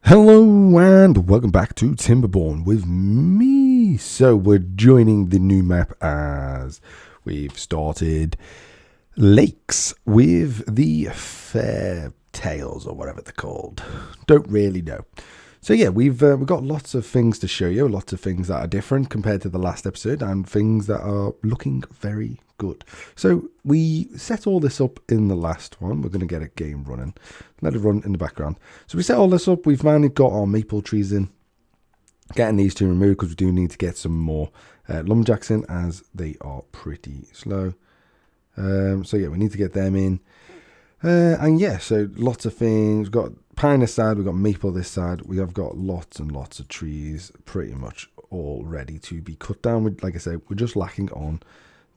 Hello and welcome back to Timberborn with me. So we're joining the new map as we've started lakes with the Folktails or whatever they're called. Don't really know. So yeah, we've got lots of things to show you, lots of things that are different compared to the last episode and things that are looking very good. So we set all this up in the last one. We're going to get a game running. Let it run in the background. So we set all this up. We've finally got our maple trees in. Getting these two removed because we do need to get some more lumberjacks in as they are pretty slow. So yeah, we need to get them in. And yeah, so lots of things. We've got pine this side, we've got maple this side. We have got lots and lots of trees pretty much all ready to be cut down. Like I said, we're just lacking on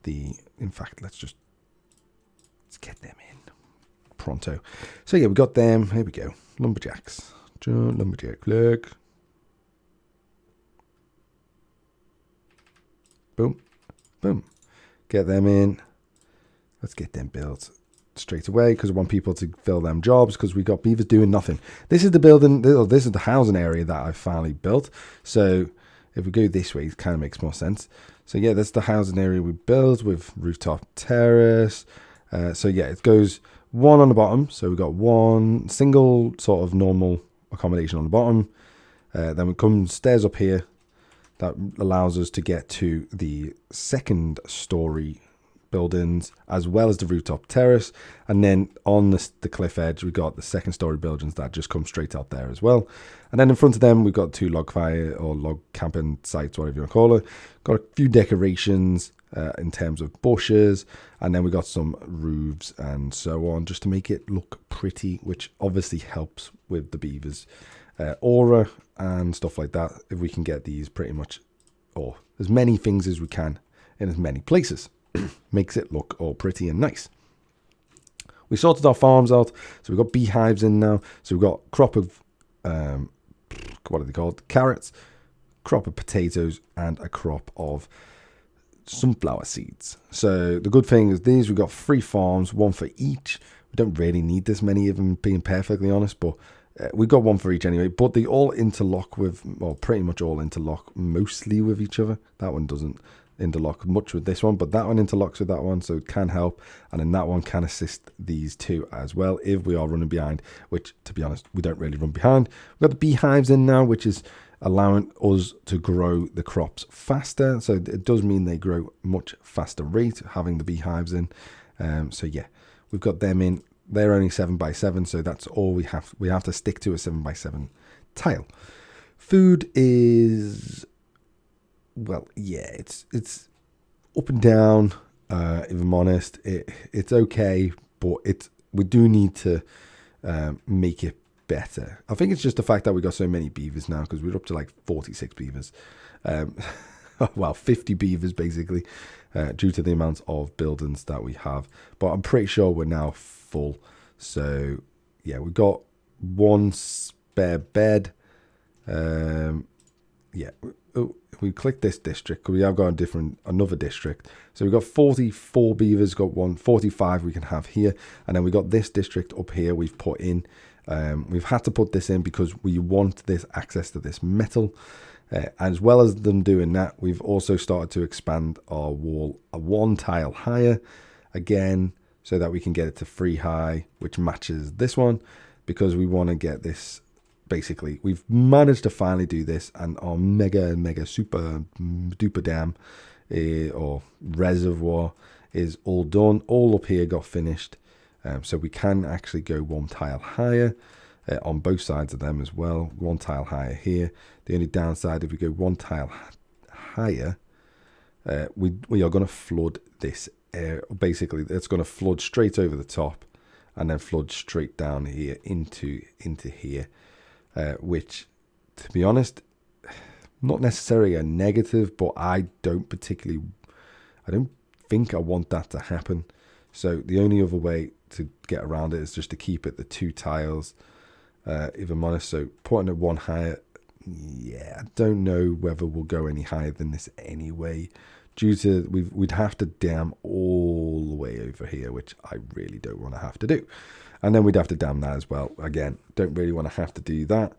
the... In fact, let's get them in pronto. So yeah, we got them. Here we go. Lumberjacks. Lumberjack flag. Boom. Boom. Get them in. Let's get them built straight away because I want people to fill them jobs because we got beavers doing nothing. This is the building, this is the housing area that I finally built. So if we go this way, it kind of makes more sense. So yeah, that's the housing area we built with rooftop terrace. So yeah, it goes one on the bottom. So we've got one single sort of normal accommodation on the bottom. Then we come stairs up here. That allows us to get to the second story buildings as well as the rooftop terrace, and then on the cliff edge we've got the second story buildings that just come straight out there as well. And then in front of them we've got two log fire or log camping sites, whatever you want to call it. Got a few decorations in terms of bushes, and then we got some roofs and so on just to make it look pretty, which obviously helps with the beavers aura and stuff like that. If we can get these pretty much, or as many things as we can in as many places, makes it look all pretty and nice. We sorted our farms out, so we've got beehives in now. So we've got crop of what are they called? Carrots, crop of potatoes, and a crop of sunflower seeds. So the good thing is these, we've got 3 farms, 1 for each. We don't really need this many of them, being perfectly honest, but we've got 1 for each anyway. But they all interlock with, well, pretty much all interlock mostly with each other. That one doesn't interlock much with this one, but that one interlocks with that one, so it can help. And then that one can assist these two as well if we are running behind, which to be honest we don't really run behind. We've got the beehives in now, which is allowing us to grow the crops faster, so it does mean they grow much faster rate having the beehives in. So yeah, we've got them in. They're only 7x7, so that's all we have to stick to a 7x7 tile. Food is, well, yeah, it's up and down. If I'm honest, it's okay, but we do need to make it better. I think it's just the fact that we got so many beavers now, because we're up to like 46 beavers. Well, 50 beavers basically, due to the amount of buildings that we have. But I'm pretty sure we're now full. So yeah, we've got 1 spare bed. Yeah. If we click this district, we have got another district. So we've got 44 beavers, got 45 we can have here. And then we got this district up here we've put in. We've had to put this in because we want this access to this metal. As well as them doing that, we've also started to expand our wall 1 tile higher again, so that we can get it to 3 high, which matches this one, because we want to get this. Basically, we've managed to finally do this, and our mega super duper dam or reservoir is all done. All up here got finished, so we can actually go 1 tile higher on both sides of them as well. 1 tile higher here. The only downside, if we go 1 tile higher, we are going to flood this area. Basically, it's going to flood straight over the top, and then flood straight down here into here. Which, to be honest, not necessarily a negative, but I don't think I want that to happen. So the only other way to get around it is just to keep it the 2 tiles, if I'm honest. So putting it 1 higher, yeah, I don't know whether we'll go any higher than this anyway, due to we'd have to dam all the way over here, which I really don't want to have to do. And then we'd have to dam that as well. Again, don't really want to have to do that.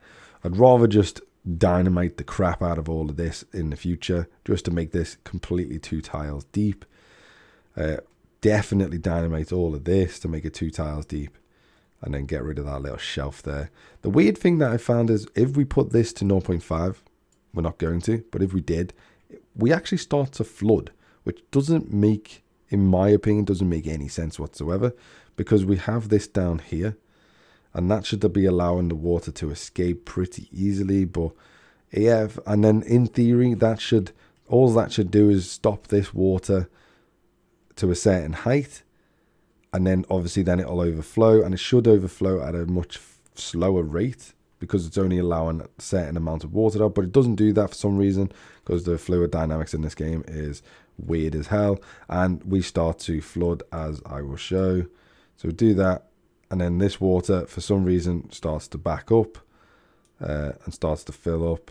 I'd rather just dynamite the crap out of all of this in the future, just to make this completely 2 tiles deep. Definitely dynamite all of this to make it 2 tiles deep, and then get rid of that little shelf there. The weird thing that I found is if we put this to 0.5, we're not going to, but if we did, we actually start to flood, which doesn't make, in my opinion, doesn't make any sense whatsoever, because we have this down here, and that should be allowing the water to escape pretty easily. But yeah, and then in theory, all that should do is stop this water to a certain height, and then obviously then it'll overflow, and it should overflow at a much slower rate because it's only allowing a certain amount of water out. But it doesn't do that for some reason, because the fluid dynamics in this game is weird as hell, and we start to flood, as I will show. So we do that, and then this water for some reason starts to back up and starts to fill up.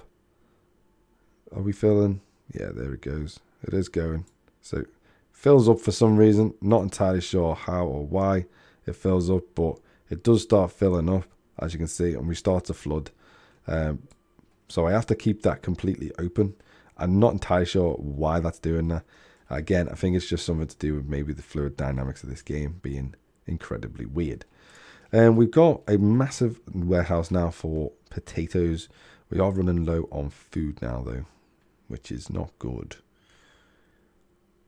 Are we filling? Yeah, there it goes. It is going. So fills up for some reason. Not entirely sure how or why it fills up, but it does start filling up, as you can see, and we start to flood. So I have to keep that completely open. I'm not entirely sure why that's doing that. Again, I think it's just something to do with maybe the fluid dynamics of this game being incredibly weird. And we've got a massive warehouse now for potatoes. We are running low on food now, though, which is not good.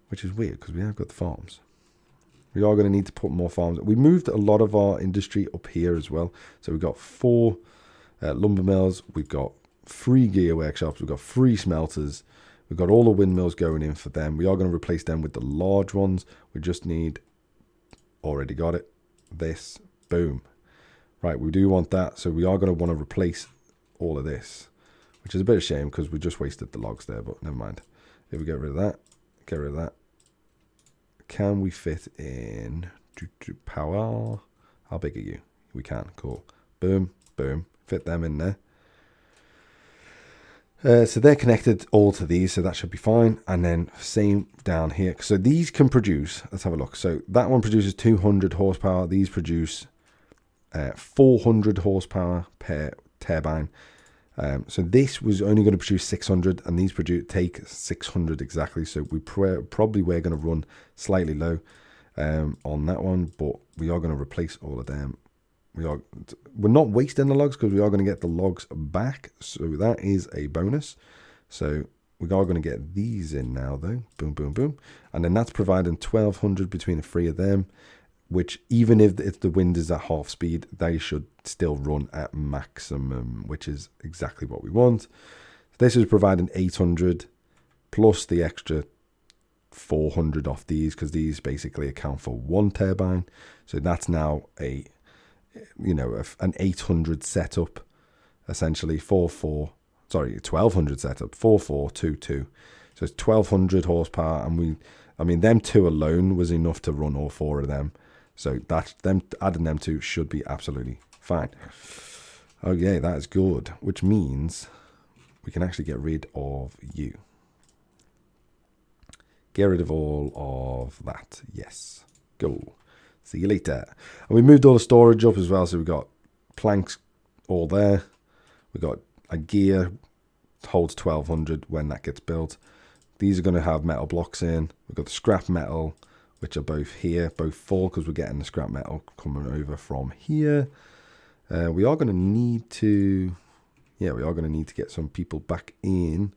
Which is weird, because we have got the farms. We are going to need to put more farms. We moved a lot of our industry up here as well. So we've got 4 lumber mills. We've got 3 gear workshops. We've got 3 smelters. We've got all the windmills going in for them. We are going to replace them with the large ones. We just need, already got it, this. Boom. Right, we do want that. So we are going to want to replace all of this, which is a bit of a shame because we just wasted the logs there, but never mind. If we get rid of that, get rid of that. Can we fit in power? How big are you? We can. Cool. Boom, boom. Fit them in there. So they're connected all to these, so that should be fine. And then same down here. So these can produce, let's have a look. So that one produces 200 horsepower. These produce 400 horsepower per turbine. So this was only going to produce 600, and these take 600 exactly. So we probably we're going to run slightly low on that one, but we are going to replace all of them. We're not wasting the logs because we are going to get the logs back, so that is a bonus. So we are going to get these in now, though. Boom, boom, boom, and then that's providing 1200 between the 3 of them. Which even if the wind is at half speed, they should still run at maximum, which is exactly what we want. This is providing 800 plus the extra 400 off these, because these basically account for 1 turbine. So that's now an 800 setup, essentially 1200 setup, 4422. So it's 1200 horsepower, and them 2 alone was enough to run all 4 of them. So adding them 2 should be absolutely fine. Okay, that is good, which means we can actually get rid of you. Get rid of all of that. Yes. Go. See you later. And we moved all the storage up as well. So we've got planks all there. We've got a gear, holds 1200 when that gets built. These are going to have metal blocks in. We've got the scrap metal, which are both here, both full, because we're getting the scrap metal coming over from here. We are going to need to, get some people back in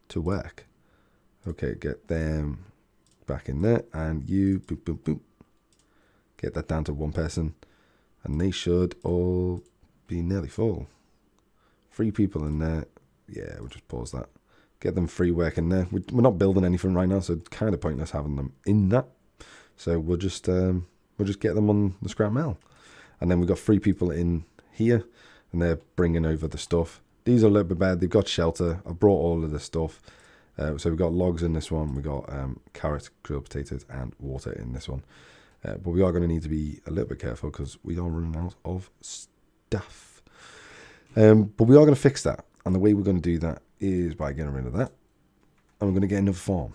to work. Okay, get them back in there, and you, boop, boop, boop. Get that down to 1 person, and they should all be nearly full. 3 people in there. Yeah, we'll just pause that. Get them free working there. We're not building anything right now, so it's kind of pointless having them in that. So we'll just get them on the scrap metal, and then we've got 3 people in here, and they're bringing over the stuff. These are a little bit better. They've got shelter. I brought all of the stuff. So we've got logs in this one. We got carrots, grilled potatoes, and water in this one. But we are going to need to be a little bit careful because we are running out of stuff. But we are going to fix that, and the way we're going to do that is by getting rid of that, and we're going to get another farm.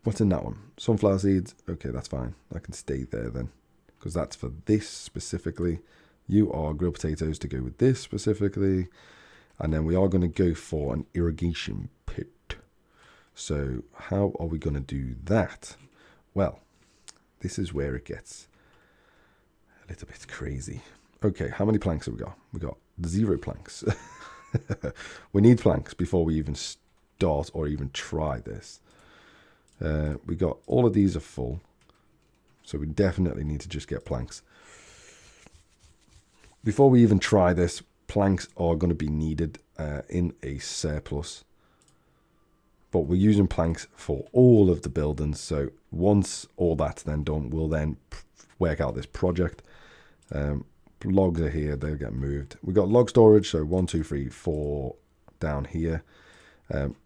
What's in that one? Sunflower seeds. Okay, that's fine. That can stay there then, because that's for this specifically. You are grilled potatoes to go with this specifically. And then we are going to go for an irrigation pit. So how are we going to do that? Well, this is where it gets a little bit crazy. Okay, how many planks have we got? We got 0 planks. We need planks before we even start or even try this. We got all of these are full. So we definitely need to just get planks. Before we even try this, planks are going to be needed in a surplus. But we're using planks for all of the buildings. So once all that's then done, we'll then work out this project. Logs are here, they'll get moved. We've got log storage, so 1, 2, 3, 4 down here.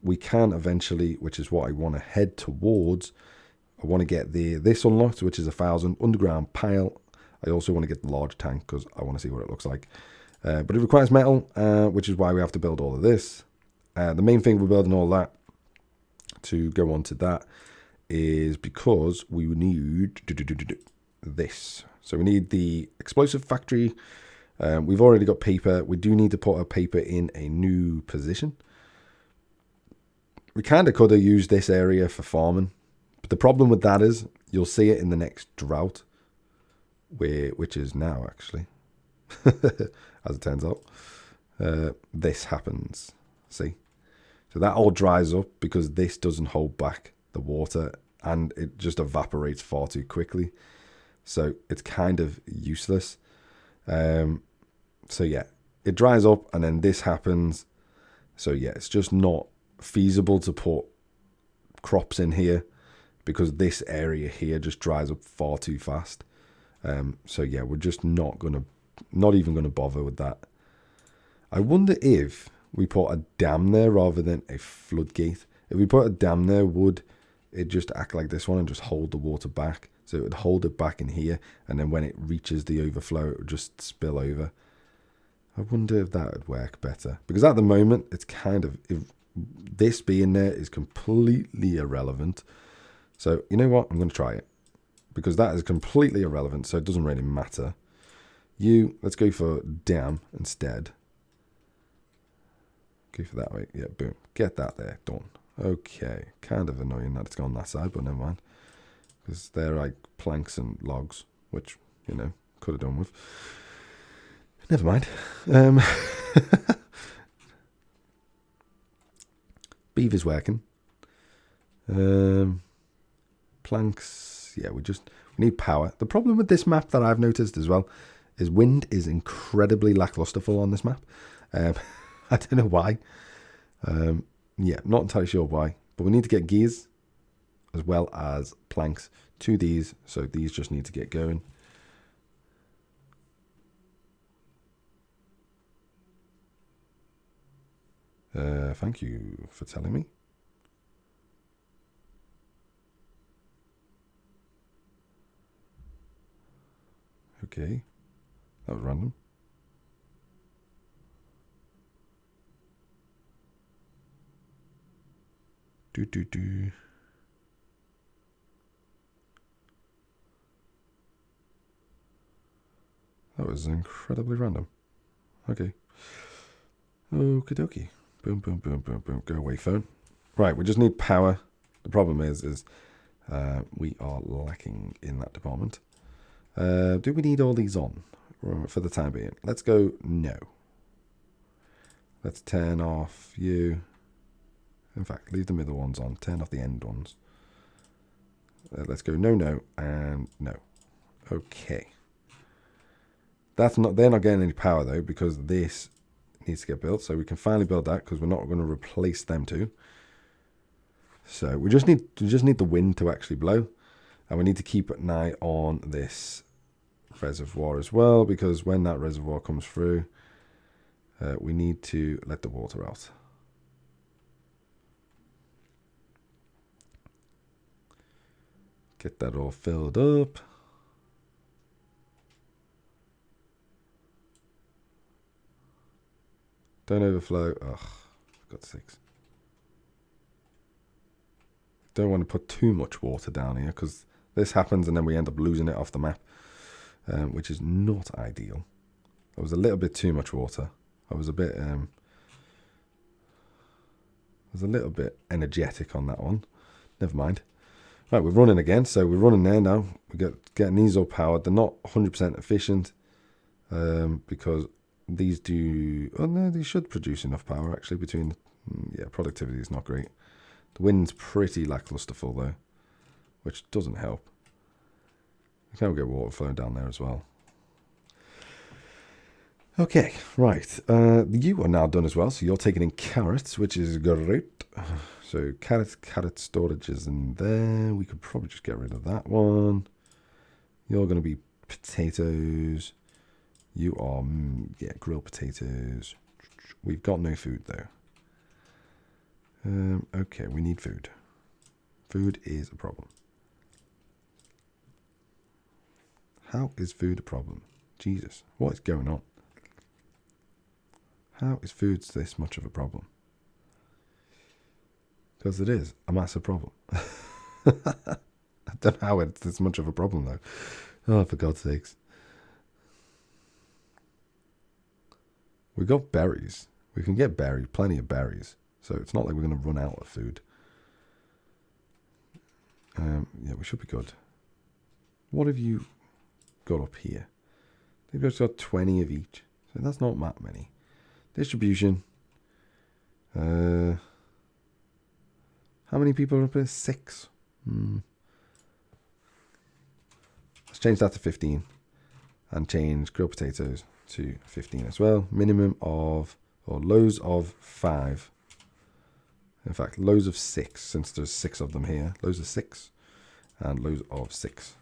We can eventually, which is what I want to head towards. I want to get this unlocked, which is 1,000 underground pile. I also want to get the large tank because I want to see what it looks like. But it requires metal, which is why we have to build all of this. The main thing we're building all that to go on to that is because we need this. So we need the explosive factory. We've already got paper. We do need to put our paper in a new position. We kind of could have used this area for farming. But the problem with that is you'll see it in the next drought, which is now actually, as it turns out. This happens. See? So that all dries up because this doesn't hold back the water and it just evaporates far too quickly. So it's kind of useless. So yeah, it dries up and then this happens. So yeah, it's just not feasible to put crops in here because this area here just dries up far too fast. So yeah, we're just not even gonna bother with that. I wonder if we put a dam there rather than a floodgate. If we put a dam there, would it just act like this one and just hold the water back? So it would hold it back in here, and then when it reaches the overflow, it would just spill over. I wonder if that would work better. Because at the moment, it's kind of, if this being there is completely irrelevant. So you know what? I'm going to try it. Because that is completely irrelevant, so it doesn't really matter. Let's go for dam instead. Go for that way. Yeah, boom. Get that there. Done. Okay. Kind of annoying that it's gone that side, but never mind. Because they're like planks and logs, which, could have done with. Never mind. Beavers working. Planks. Yeah, we need power. The problem with this map that I've noticed as well is wind is incredibly lacklusterful on this map. I don't know why. Yeah, not entirely sure why. But we need to get gears as well as planks to these. So these just need to get going. Thank you for telling me. Okay. That was random. Do. That was incredibly random. Okay. Okie dokie. Boom, boom, boom, boom, boom. Go away, phone. Right, we just need power. The problem is we are lacking in that department. Do we need all these on for the time being? Let's go no. Let's turn off you. In fact, leave the middle ones on. Turn off the end ones. Let's go no, and no. Okay. They're not getting any power though because this needs to get built. So we can finally build that because we're not going to replace them two. So we just need the wind to actually blow, and we need to keep an eye on this reservoir as well because when that reservoir comes through, we need to let the water out. Get that all filled up. Don't overflow. Ugh, for God's sakes. Don't want to put too much water down here because this happens and then we end up losing it off the map, which is not ideal. That was a little bit too much water. I was a bit energetic on that one. Never mind. Right, we're running again, so we're running there now. We're getting these all powered. They're not 100% efficient because these do... Oh, no, they should produce enough power, actually, between... Yeah, productivity is not great. The wind's pretty lackluster full, though, which doesn't help. We can get water flowing down there as well. Okay, right. You are now done as well, so you're taking in carrots, which is great. So carrot storage is in there. We could probably just get rid of that one. You're going to be potatoes. You are, yeah, grilled potatoes. We've got no food, though. Okay, we need food. Food is a problem. How is food a problem? Jesus, what is going on? How is food this much of a problem? Because it is a massive problem. I don't know how it's this much of a problem, though. Oh, for God's sakes. We got berries. We can get plenty of berries. So it's not like we're going to run out of food. Yeah, we should be good. What have you got up here? They've just got 20 of each. So that's not that many. Distribution. How many people are up here? 6. Let's change that to 15. And change grilled potatoes to 15 as well. Minimum of, or lows of 5. In fact, lows of 6, since there's 6 of them here. Lows of 6 and lows of 6.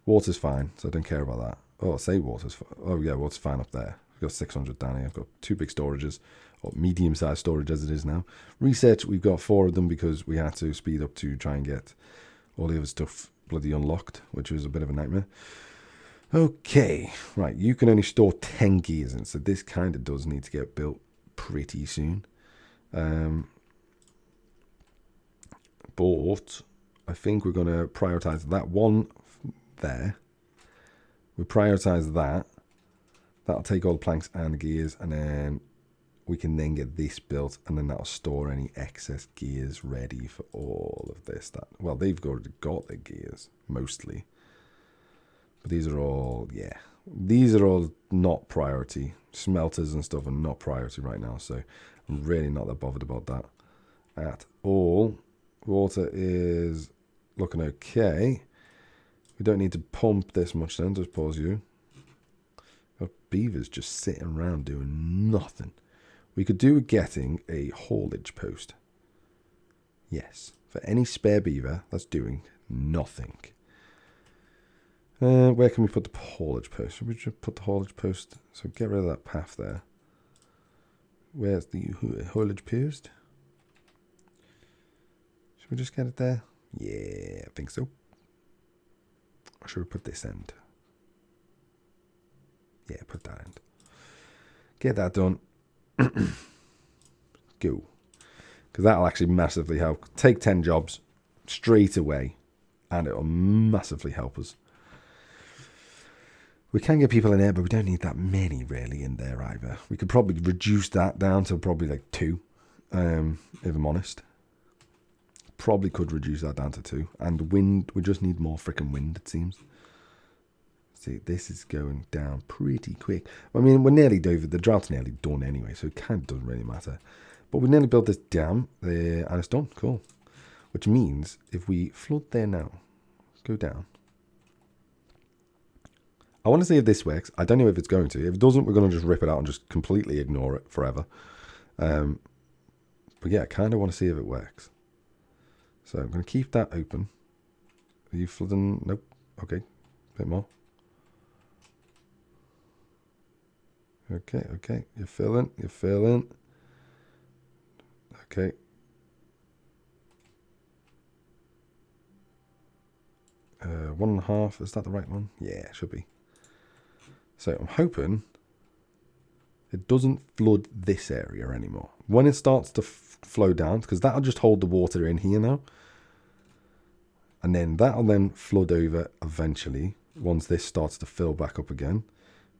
Water's fine, so I don't care about that. Oh, say water's fine. Oh, yeah, water's fine up there. I've got 600 down here. I've got 2 big storages, or medium-sized storage as it is now. Research, we've got 4 of them because we had to speed up to try and get all the other stuff bloody unlocked, which was a bit of a nightmare. Okay, right, you can only store 10 gears in, so this kind of does need to get built pretty soon. But I think we're going to prioritize that one there. We prioritize that. That'll take all the planks and gears, and then we can then get this built, and then that'll store any excess gears ready for all of this. Well, they've already got their gears, mostly. But these are all, yeah, these are all not priority. Smelters and stuff are not priority right now, so I'm really not that bothered about that at all. Water is looking okay. We don't need to pump this much then, just pause you. Got beavers just sitting around doing nothing. We could do with getting a haulage post. Yes, for any spare beaver that's doing nothing. Where can we put the haulage post? Should we just put the haulage post? So get rid of that path there. Where's the haulage post? Should we just get it there? Yeah, I think so. Or should we put this end? Yeah, put that end. Get that done. Go. Because that'll actually massively help. Take 10 jobs straight away, and it'll massively help us. We can get people in there, but we don't need that many really in there either. We could probably reduce that down to probably like 2, if I'm honest. Probably could reduce that down to 2. And wind, we just need more freaking wind, it seems. See, this is going down pretty quick. I mean, we're nearly over. The drought's nearly done anyway, so it kind of doesn't really matter. But we nearly built this dam there, and it's done. Cool. Which means if we flood there now, go down. I want to see if this works. I don't know if it's going to. If it doesn't, we're going to just rip it out and just completely ignore it forever. But yeah, I kind of want to see if it works. So I'm going to keep that open. Are you flooding? Nope. Okay. A bit more. Okay, okay. You're filling. You're filling. Okay. Uh, 1.5. Is that the right one? Yeah, it should be. So I'm hoping it doesn't flood this area anymore. When it starts to flow down, because that'll just hold the water in here now. And then that'll then flood over eventually once this starts to fill back up again.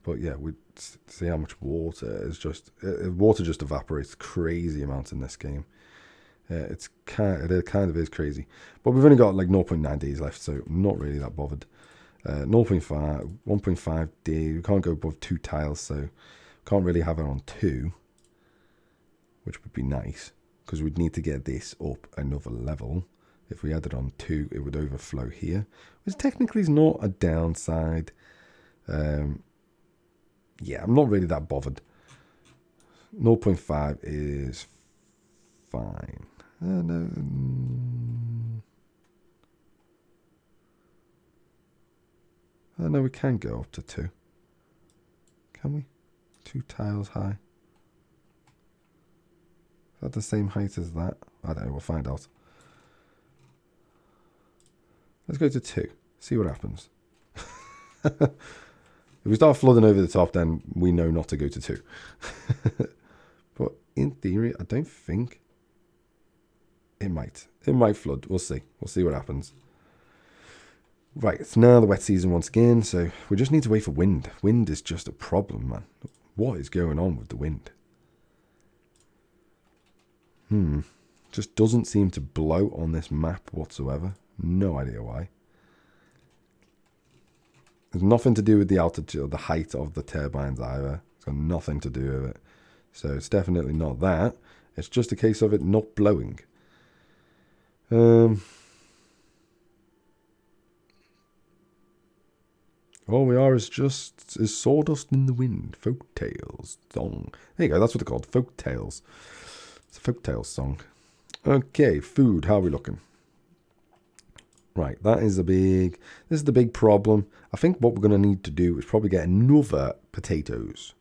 But yeah, we see how much water is just water just evaporates crazy amounts in this game. It kind of is crazy, but we've only got like 0.9 days left, so I'm not really that bothered. 0.5, 1.5 day. We can't go above 2 tiles, so can't really have it on 2, which would be nice because we'd need to get this up another level. If we had it on 2, it would overflow here, which technically is not a downside. Yeah, I'm not really that bothered. 0.5 is fine. No. No, we can go up to 2. Can we? 2 tiles high. Is that the same height as that? I don't know, we'll find out. Let's go to 2. See what happens. If we start flooding over the top, then we know not to go to 2. But in theory, I don't think it might. It might flood. We'll see. We'll see what happens. Right, it's now the wet season once again, so we just need to wait for wind. Wind is just a problem, man. What is going on with the wind? Just doesn't seem to blow on this map whatsoever. No idea why. There's nothing to do with the altitude or the height of the turbines either. It's got nothing to do with it. So it's definitely not that. It's just a case of it not blowing. All we are is sawdust in the wind. Folktails song. There you go. That's what they're called. Folktails. It's a Folktails song. Okay, food. How are we looking? Right, this is the big problem. I think what we're going to need to do is probably get another potatoes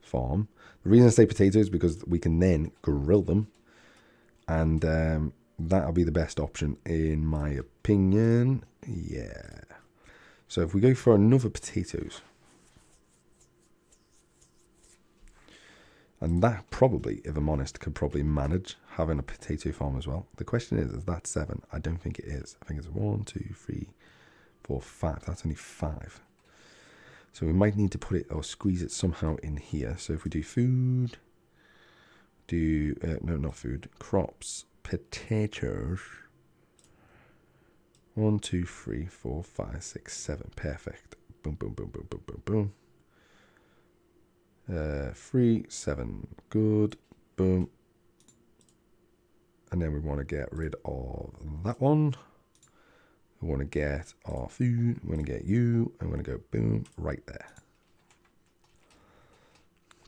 farm. The reason I say potatoes is because we can then grill them. And that'll be the best option in my opinion. Yeah. So if we go for another potatoes. And that probably, if I'm honest, could probably manage having a potato farm as well. The question is that 7? I don't think it is. I think it's 1, 2, 3, 4, 5. That's only 5. So we might need to put it or squeeze it somehow in here. So if we do food, no, not food, crops, potatoes. 1, 2, 3, 4, 5, 6, 7. Perfect. Boom, boom, boom, boom, boom, boom, boom. 3, 7, good, boom. And then we want to get rid of that one. We want to get our food. We want to get you. I'm going to go boom right there.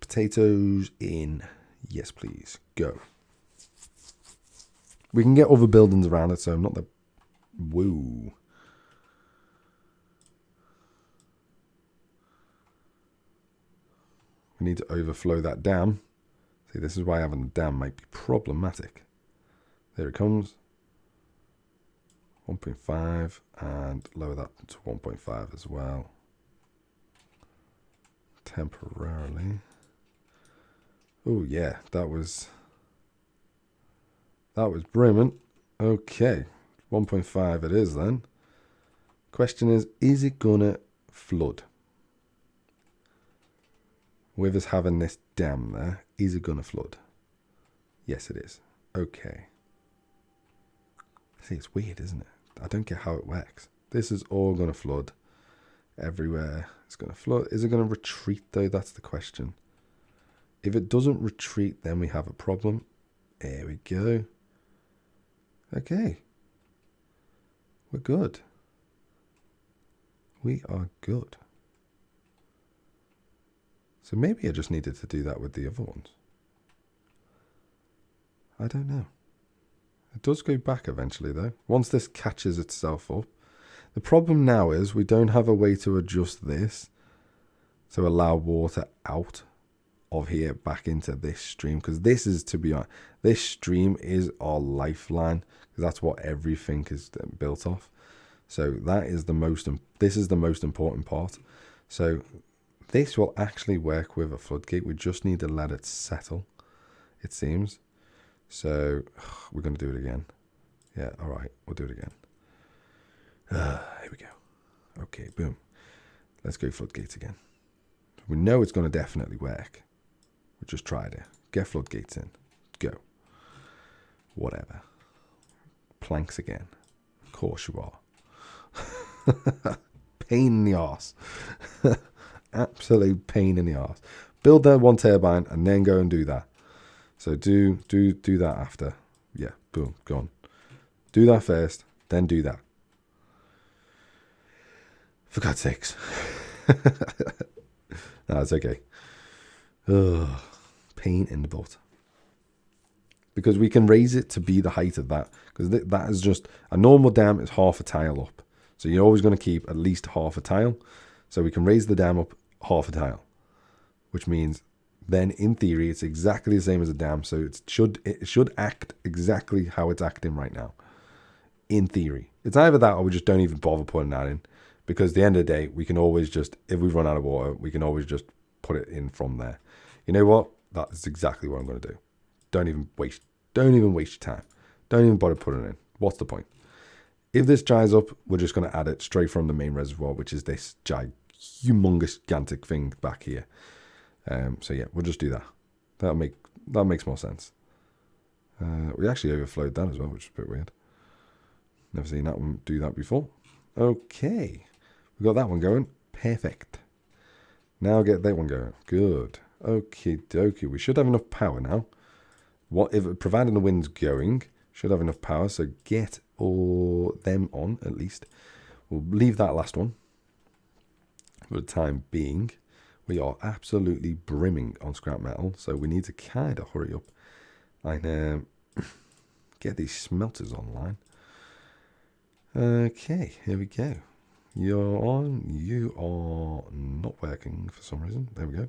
Potatoes in. Yes, please. Go. We can get other buildings around it, so I'm not the woo. We need to overflow that dam. See, this is why having a dam might be problematic. There it comes. 1.5 and lower that to 1.5 as well. Temporarily. Oh yeah, that was brilliant. Okay, 1.5 it is then. Question is it gonna flood? With us having this dam there, is it going to flood? Yes, it is. Okay. See, it's weird, isn't it? I don't get how it works. This is all going to flood. Everywhere it's going to flood. Is it going to retreat, though? That's the question. If it doesn't retreat, then we have a problem. There we go. Okay. We're good. We are good. So maybe I just needed to do that with the other ones. I don't know. It does go back eventually, though. Once this catches itself up. The problem now is we don't have a way to adjust this to allow water out of here back into this stream. Because this is, to be honest, this stream is our lifeline. Because that's what everything is built off. So that is this is the most important part. So this will actually work with a floodgate. We just need to let it settle, it seems. So we're going to do it again. Yeah, all right. We'll do it again. Here we go. Okay, boom. Let's go floodgates again. We know it's going to definitely work. We just tried it. Get floodgates in. Go. Whatever. Planks again. Of course you are. Pain in the arse. Absolute pain in the arse. Build that one turbine and then go and do that. So do that after. Yeah, boom, go on. Do that first, then do that. For God's sakes. No, it's okay. Ugh, pain in the butt. Because we can raise it to be the height of that. Because that is just, a normal dam is half a tile up. So you're always going to keep at least half a tile. So we can raise the dam up half a tile. Which means then in theory it's exactly the same as a dam. So it should act exactly how it's acting right now. In theory. It's either that or we just don't even bother putting that in. Because at the end of the day, we can always just, if we run out of water, we can always just put it in from there. You know what? That's exactly what I'm going to do. Don't even waste your time. Don't even bother putting it in. What's the point? If this dries up, we're just going to add it straight from the main reservoir, which is this humongous, gigantic thing back here. So yeah, we'll just do that. That makes more sense. We actually overflowed that as well, which is a bit weird. Never seen that one do that before. Okay. We got that one going. Perfect. Now get that one going. Good. Okie dokie. We should have enough power now. What if providing the wind's going, should have enough power. So get all them on at least. We'll leave that last one for the time being. We are absolutely brimming on scrap metal, so we need to kind of hurry up and get these smelters online. Okay, here we go. You're on. You are not working for some reason. There we go.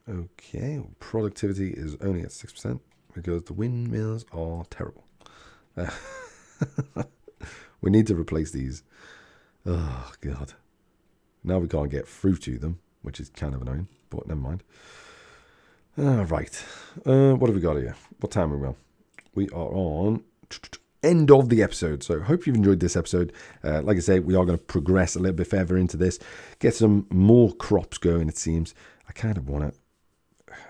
Okay, productivity is only at 6% because the windmills are terrible. We need to replace these. Oh, God. Now we can't get through to them, which is kind of annoying, but never mind. Right. What have we got here? What time are we on? We are on end of the episode. So hope you've enjoyed this episode. Like I say, we are going to progress a little bit further into this. Get some more crops going, it seems. I kind of want to...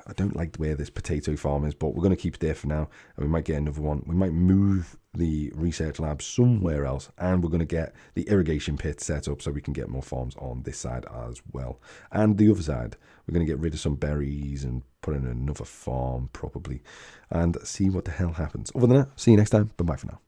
I don't like where this potato farm is, but we're going to keep it there for now. And we might get another one. We might move the research lab somewhere else. And we're going to get the irrigation pit set up so we can get more farms on this side as well. And the other side, we're going to get rid of some berries and put in another farm probably. And see what the hell happens. Other than that, see you next time. Bye-bye for now.